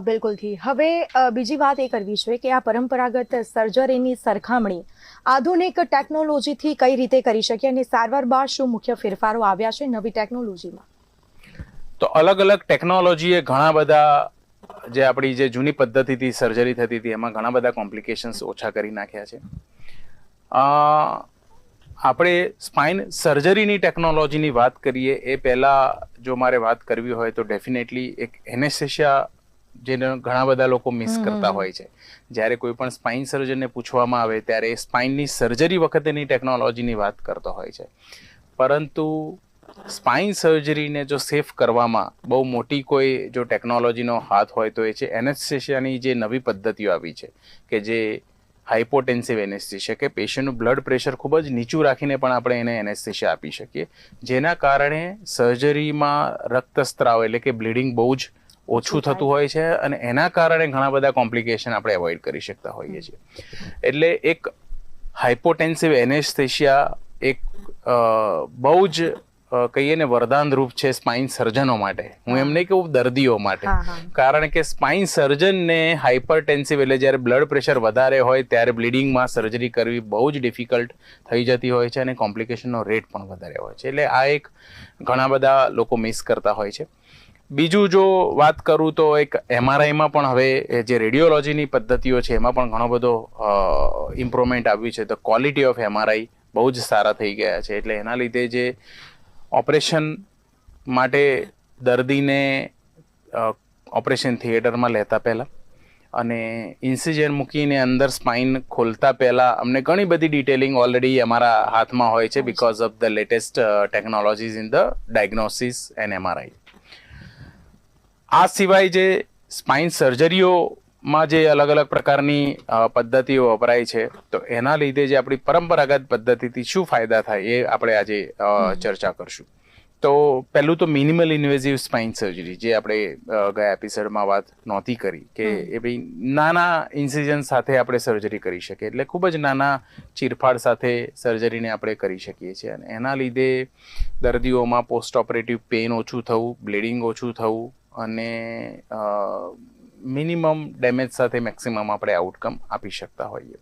બિલકુલથી. હવે બીજી વાત એ કરવી છે કે આ પરંપરાગત સર્જરીની સરખામણી આધુનિક ટેકનોલોજીથી કઈ રીતે કરી શકીએ અને સારવાર બાદ શું મુખ્ય ફેરફારો આવ્યા છે નવી ટેકનોલોજીમાં? તો અલગ અલગ ટેકનોલોજીએ ઘણા બધા જે આપણી જે જૂની પદ્ધતિથી સર્જરી થતી હતી એમાં ઘણા બધા કોમ્પ્લિકેશન્સ ઓછા કરી નાખ્યા છે. આપણે સ્પાઇન સર્જરીની ટેકનોલોજીની વાત કરીએ એ પહેલાં જો મારે વાત કરવી હોય તો ડેફિનેટલી એક એનેસ્થેશિયા જેને ઘણા બધા લોકો મિસ કરતા હોય છે. જ્યારે કોઈ પણ સ્પાઇન સર્જનને પૂછવામાં આવે ત્યારે સ્પાઇનની સર્જરી વખતેની ટેકનોલોજીની વાત કરતો હોય છે. પરંતુ સ્પાઇન સર્જરીને જો સેફ કરવામાં બહુ મોટી કોઈ જો ટેકનોલોજીનો હાથ હોય તો એ છે એનેસ્થેશિયાની જે નવી પદ્ધતિઓ આવી છે કે જે હાઇપોટેન્સિવ એનેસ્થેશિયા કે પેશન્ટનું બ્લડ પ્રેશર ખૂબ જ નીચું રાખીને પણ આપણે એને એનેસ્થેશિયા આપી શકીએ, જેના કારણે સર્જરીમાં રક્તસ્રાવ એટલે કે બ્લીડિંગ બહુ જ ઓછું થતું હોય છે અને એના કારણે ઘણા બધા કોમ્પ્લિકેશન આપણે એવોઇડ કરી શકતા હોઈએ છીએ. એટલે એક હાઇપોટેન્સિવ એનેસ્થેશિયા એક બહુ જ કહીએ ને વરદાન રૂપ છે સ્પાઇન સર્જનો માટે. હું એમ નહીં કહું દર્દીઓ માટે, કારણ કે સ્પાઇન સર્જનને હાઇપરટેન્સિવ એટલે જ્યારે બ્લડ પ્રેશર વધારે હોય ત્યારે બ્લીડિંગમાં સર્જરી કરવી બહુ જ ડિફિકલ્ટ થઈ જતી હોય છે અને કોમ્પ્લિકેશનનો રેટ પણ વધારે હોય છે. એટલે આ એક ઘણા બધા લોકો મિસ કરતા હોય છે. બીજું જો વાત કરું તો એક MRIમાં પણ હવે જે રેડિયોલોજીની પદ્ધતિઓ છે એમાં પણ ઘણો બધો ઇમ્પ્રુવમેન્ટ આવ્યું છે. તો ક્વોલિટી ઓફ MRI બહુ જ સારા થઈ ગયા છે. એટલે એના લીધે જે ઓપરેશન માટે દર્દીને ઓપરેશન થિયેટરમાં લેતા પહેલાં અને ઇન્સિજન મૂકીને અંદર સ્પાઇન ખોલતા પહેલાં અમને ઘણી બધી ડિટેલિંગ ઓલરેડી અમારા હાથમાં હોય છે because of the latest technologies in the diagnosis and MRI. આ સિવાય જે સ્પાઇન સર્જરીઓમાં જે અલગ અલગ પ્રકારની પદ્ધતિઓ વપરાય છે તો એના લીધે જે આપણી પરંપરાગત પદ્ધતિથી શું ફાયદા થાય એ આપણે આજે ચર્ચા કરશું. તો પહેલું તો મિનિમલ ઇન્વેઝિવ સ્પાઇન સર્જરી, જે આપણે ગયા એપિસોડમાં વાત નહોતી કરી કે એ ભાઈ નાના ઇન્સિઝન સાથે આપણે સર્જરી કરી શકીએ, એટલે ખૂબ જ નાના ચીરફાડ સાથે સર્જરીને આપણે કરી શકીએ છીએ અને એના લીધે દર્દીઓમાં પોસ્ટ ઓપરેટિવ પેઇન ઓછું થવું, બ્લીડિંગ ઓછું થવું અને મિનિમમ ડેમેજ સાથે મેક્સિમમ આપણે આઉટકમ આપી શકતા હોઈએ.